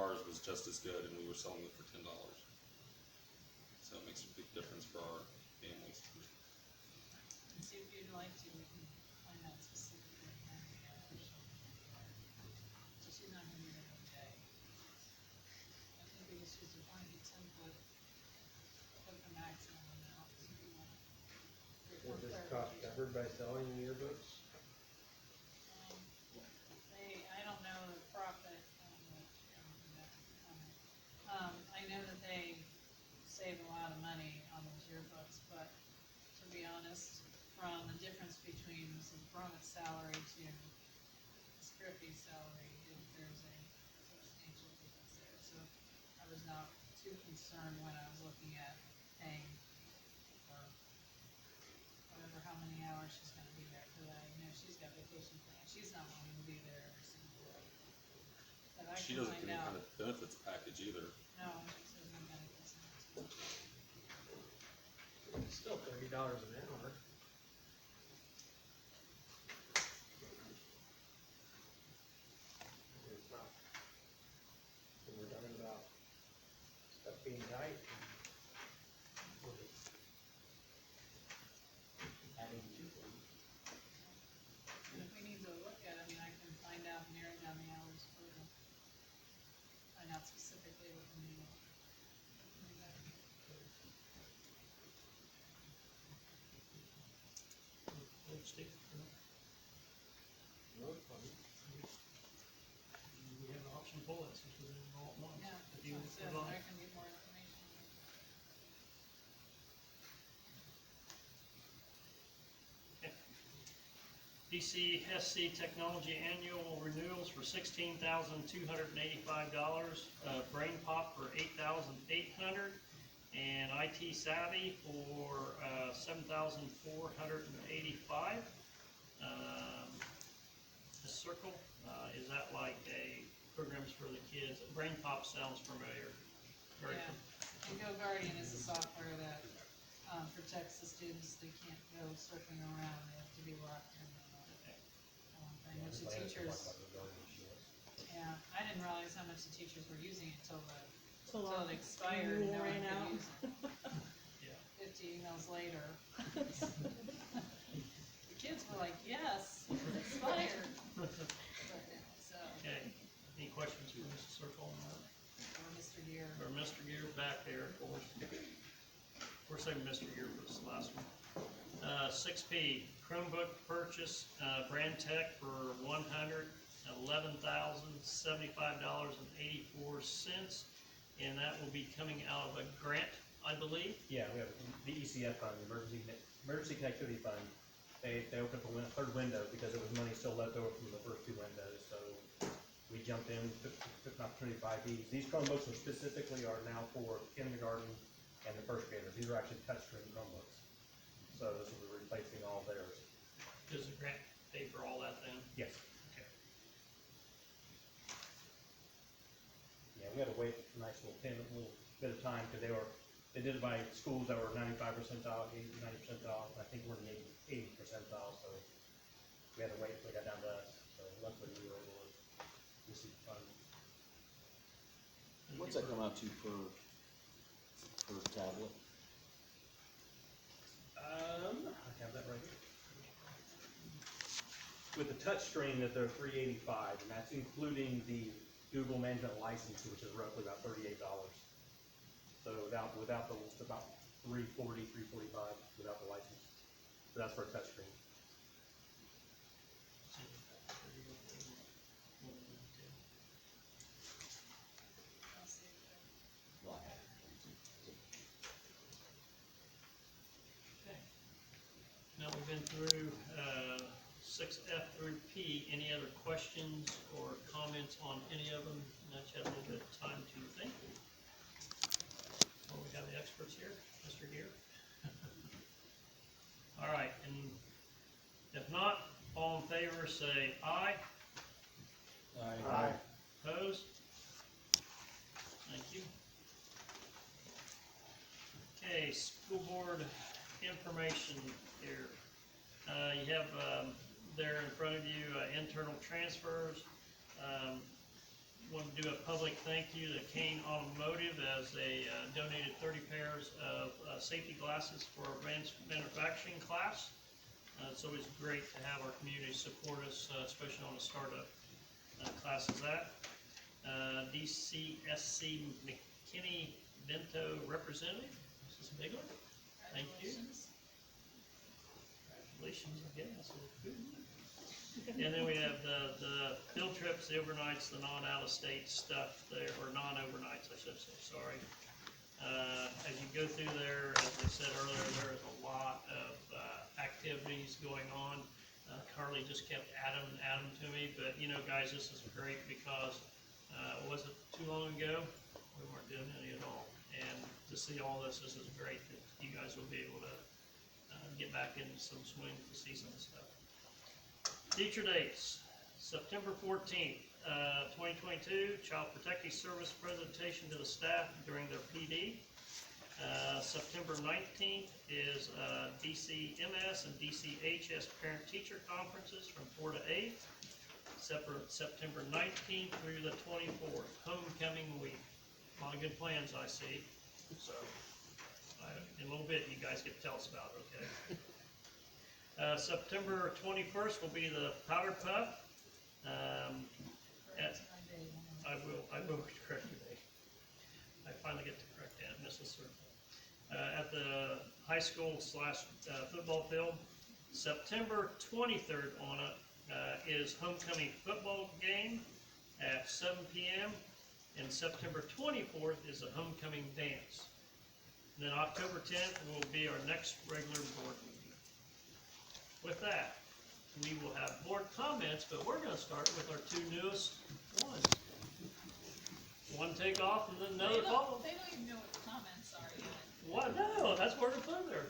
ours was just as good, and we were selling it for $10. So it makes a big difference for our families. And see if you'd like to, we can find out specifically how many hours. So she's not gonna be there every day. I think we just use to find a template, put the maximum amount, so you want. Is this cost covered by selling the yearbooks? I don't know the profit, I know that they save a lot of money on those yearbooks, but to be honest, from the difference between Mrs. Brummett's salary to Ms. Griffey's salary, there's a substantial difference there, so I was not too concerned when I was looking at paying for whatever, how many hours she's gonna be there, because I know she's got vacation plans, she's not wanting to be there every single day. But I She can doesn't find get any out. kind of benefits package either. No, she says no benefits in it. It's still $30 an hour. It's not. When we're talking about stuff being tight. We'll just adding to them. And if we need to look at it, I mean, I can find out, narrow down the hours for them. Find out specifically what the need is. Steve, No, it's fine. we have an option to pull that since we're doing it all at once. Yeah, If you so would I like. can get more information. Okay. DCSC Technology Annual Renewals for $16,285, Brain Pop for $8,800, and IT Savvy for $7,485. The Circle, is that like a programs for the kids? Brain Pop sounds familiar. Very Yeah, and Go Guardian is the software that, protects the students, they can't go surfing around, they have to be locked in. I know the teachers, yeah, I didn't realize how much the teachers were using it until it expired and no one ran out. could use it. Yeah. 50 emails later. The kids were like, yes, it's expired. But, yeah, so, Okay, any questions for Mr. Circle on that? or Mr. Gear. Or Mr. Gear back there, of course. We're saving Mr. Gear for this last one. 6P, Chromebook purchase, Brand Tech for $111,075.84, and that will be coming out of a grant, I believe. Yeah, we have the ECF fund, the Emergency Connectivity Fund. They opened up a third window because there was money still left over from the first two windows, so we jumped in, took an opportunity to buy these. These Chromebooks specifically are now for kindergarten and the first graders. These are actually touchscreen Chromebooks. So this will be replacing all theirs. Does the grant pay for all that then? Yes. Okay. Yeah, we had to wait a nice little bit of time because they did it by schools that were 95% off, 90% off. I think we're in the 80% off, so we had to wait until it got down to us. So luckily we were able to receive the fund. What's that come out to per tablet? I have that right here. With the touch screen, that they're $385, and that's including the Google Management license, which is roughly about $38. So without the, it's about $340, $345 without the license. So that's for a touch screen. I'll see if Well, I Okay. Now we've been through 6F through P. Any other questions or comments on any of them? Now that you have a little bit of time to think. Well, we have the experts here, Mr. Gear. All right, and if not, all in favor say aye. Aye. Opposed? Thank you. Okay, school board information here. You have there in front of you internal transfers. One to do a public thank you to Kane Automotive as they donated 30 pairs of safety glasses for our manufacturing class. It's always great to have our community support us, especially on a startup class as that. DCSC McKinney Bento representative, this is a big one. Thank you. Congratulations, I guess. And then we have the field trips, the overnights, the non-out-of-state stuff there, or non-overnights, I should say, sorry. As you go through there, as I said earlier, there is a lot of activities going on. Carly just kept adding to me, but you know, guys, this is great because was it too long ago? We weren't doing any at all. And to see all this is great that you guys will be able to get back into some swing to see some stuff. Teacher dates, September 14th, 2022, Child Protective Service presentation to the staff during their PD. September 19th is DCMS and DCHS parent-teacher conferences from 4 to 8. September 19th through the 24th, homecoming week. A lot of good plans I see, so in a little bit you guys get to tell us about it, okay? September 21st will be the Powder Puff. I will correct you, Dave. I finally get to correct that, Mrs. Circle. At the high school / football field. September 23rd on it is homecoming football game at 7 p.m. And September 24th is a homecoming dance. And then October 10th will be our next regular board meeting. With that, we will have board comments, but we're going to start with our two newest ones. One take off and then another follow. They don't even know what the comments are yet. What? No, that's where to put there.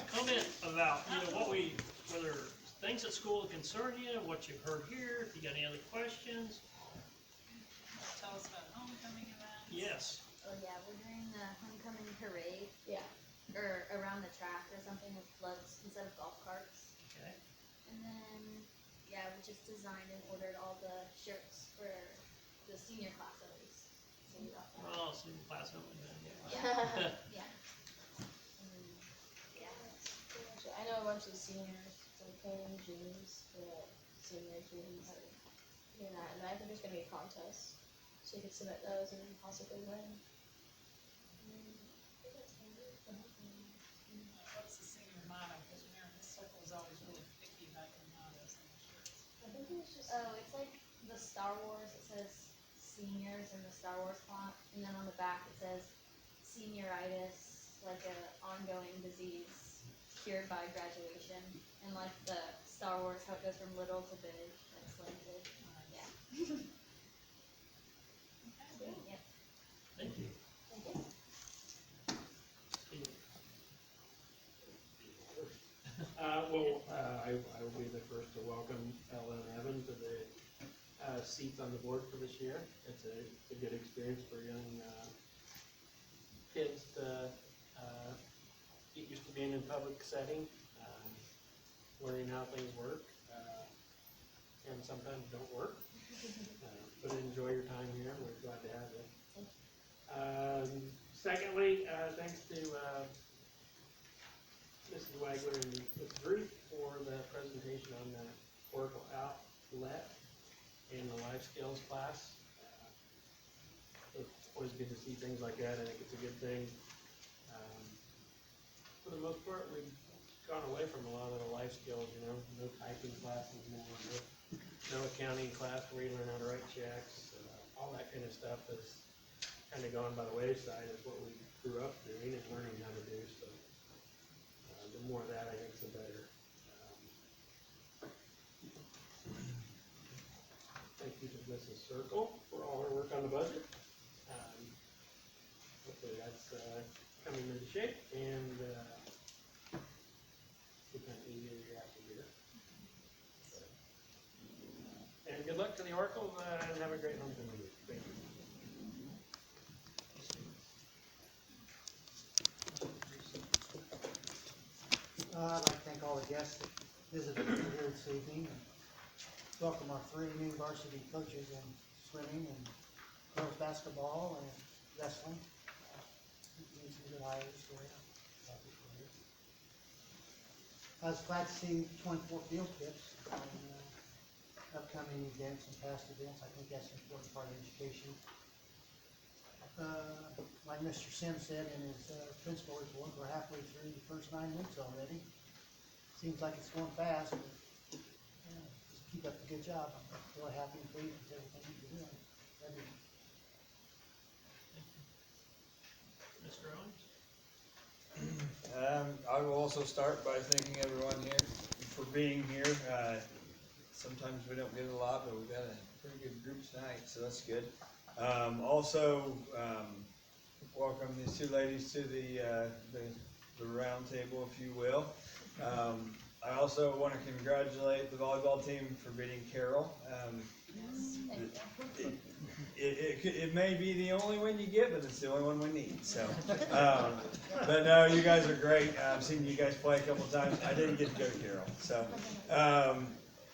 Comment about, whether things at school concern you, what you've heard here, if you got any other questions. Tell us about homecoming events. Yes. Oh yeah, we're doing the homecoming parade. Yeah. Or around the track or something with floats instead of golf carts. Okay. And then, yeah, we just designed and ordered all the shirts for the senior class at least. So we got that. Oh, so you class only then, Yeah. Yeah. Yeah. I know a bunch of seniors, some came jeans, senior jeans, doing that, and I think there's gonna be a contest, so you could submit those and possibly win. What's the senior motto? Because this circle is always really picky about their mottos and their shirts. I think it was just. Oh, it's like the Star Wars. It says seniors in the Star Wars font, and then on the back it says senioritis, like a ongoing disease cured by graduation, and like the Star Wars, how it goes from little to big, and slanted. Yeah. Okay. Yep. Thank you. Thank you. Steve. I will be the first to welcome Ella and Evan to the seats on the board for this year. It's a good experience for young kids to get used to being in public setting, learning how things work, and sometimes don't work. But enjoy your time here. We're glad to have you. Secondly, thanks to Mrs. Wagler and Ms. Ruth for the presentation on the Oracle Outlet and the life skills class. It's always good to see things like that. I think it's a good thing. For the most part, we've gone away from a lot of the life skills, no typing classes anymore, no accounting class where you learn how to write checks. All that kind of stuff has kind of gone by the wayside. Is what we grew up doing and learning how to do. So the more of that, I think, the better. Thank you to Mrs. Circle for all her work on the budget. Hopefully that's coming into shape and become easier year after year. And good luck to the Oracle and have a great homecoming week. Thank you. I'd like to thank all the guests that visited here this evening, and welcome our 3 new varsity coaches in swimming and basketball and wrestling. Need some good hires for you. I was glad to see 24 field trips on upcoming events and past events. I think that's an important part of education. Like Mr. Sims said in his principal report, we're halfway through the first 9 weeks already. Seems like it's going fast, but just keep up the good job. I'm really happy and pleased with everything you're doing. Mr. Owens? I will also start by thanking everyone here for being here. Sometimes we don't get a lot, but we've got a pretty good group tonight, so that's good. Also, welcome these two ladies to the round table, if you will. I also want to congratulate the volleyball team for beating Carroll. It may be the only win you get, but it's the only one we need. So, but no, you guys are great. I've seen you guys play a couple times. I didn't get to go to Carroll. So,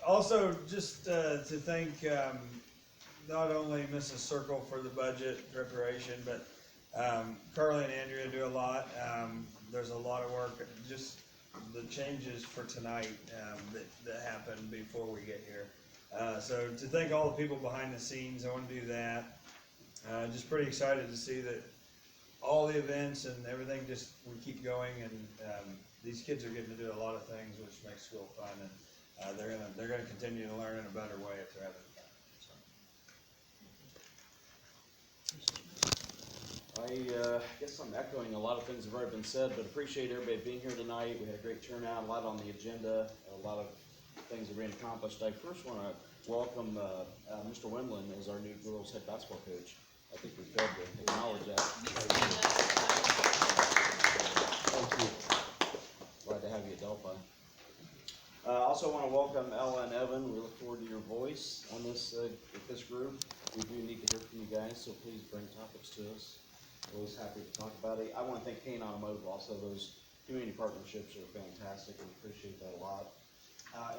also just to thank not only Mrs. Circle for the budget preparation, but Carly and Andrea do a lot. There's a lot of work. Just the changes for tonight that happened before we get here. So to thank all the people behind the scenes, I want to do that. Just pretty excited to see that all the events and everything we keep going, and these kids are getting to do a lot of things, which makes school fun, and they're gonna continue to learn in a better way if they're having fun. I guess I'm echoing a lot of things that have already been said, but appreciate everybody being here tonight. We had a great turnout, a lot on the agenda, a lot of things that are being accomplished. I first want to welcome Mr. Wendland as our new girls head basketball coach. I think we failed to acknowledge that. Thank you. Glad to have you at Delphi. I also want to welcome Ella and Evan. We look forward to your voice on this group. We do need to hear from you guys, so please bring topics to us. Always happy to talk about it. I want to thank Kane Automotive also. Those community partnerships are fantastic. We appreciate that a lot.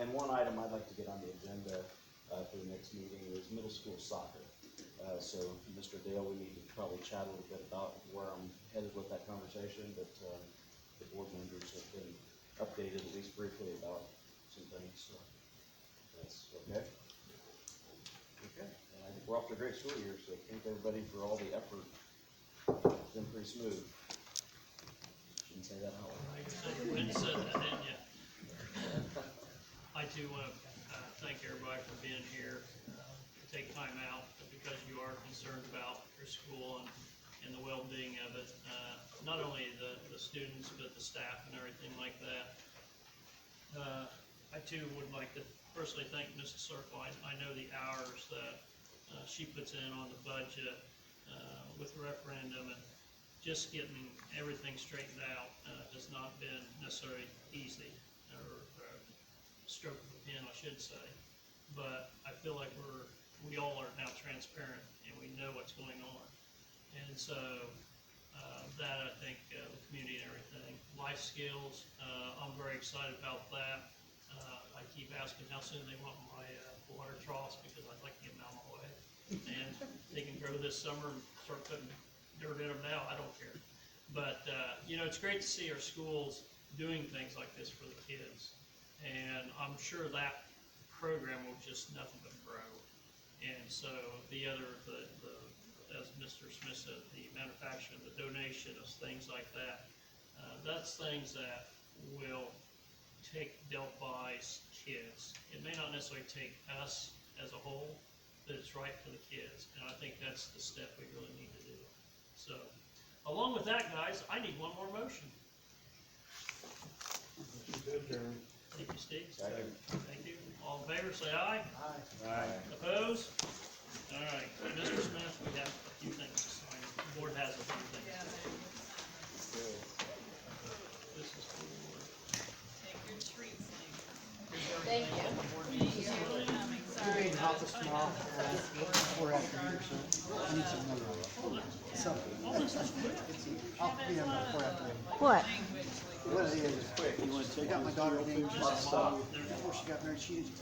And one item I'd like to get on the agenda for the next meeting is middle school soccer. So, Mr. Dale, we need to probably chat a little bit about where I'm headed with that conversation, but the board members have been updated at least briefly about some things, so that's okay. Okay, and I think we're off to a great school year, so thank everybody for all the effort. It's been pretty smooth. Shouldn't say that out loud. When you said that, didn't you? I too want to thank everybody for being here, to take time out, because you are concerned about your school and the well-being of it. Not only the students, but the staff and everything like that. I too would like to personally thank Mrs. Circle. I know the hours that she puts in on the budget with the referendum, and just getting everything straightened out has not been necessarily easy, or stroke of the pen, I should say. But I feel like we all are now transparent, and we know what's going on. And so that, I think, the community and everything. Life skills, I'm very excited about that. I keep asking how soon they want my water troughs, because I'd like to get them out of my way. And they can grow this summer and start putting dirt in them now, I don't care. But, it's great to see our schools doing things like this for the kids. And I'm sure that program will just nothing but grow. And so as Mr. Smith said, the manufacturing, the donation of things like that, that's things that will take Delphi's kids. It may not necessarily take us as a whole, but it's right for the kids. And I think that's the step we really need to do. So, along with that, guys, I need one more motion. Good turn. Thank you, Steve. Second. Thank you. All in favor, say aye. Aye. Opposed? All right, Mr. Smith, we have a few things to sign. The board has a few things. This is for, Take your treats, Nick. Thank you. Thank you for coming. Sorry. Being hot this tomorrow, before after you or something. I need some number. Something. oh, this is quick. I'll be on before after. What? What it is, Quick, you want to I take got my daughter named Lots of stuff. before she got married, she used to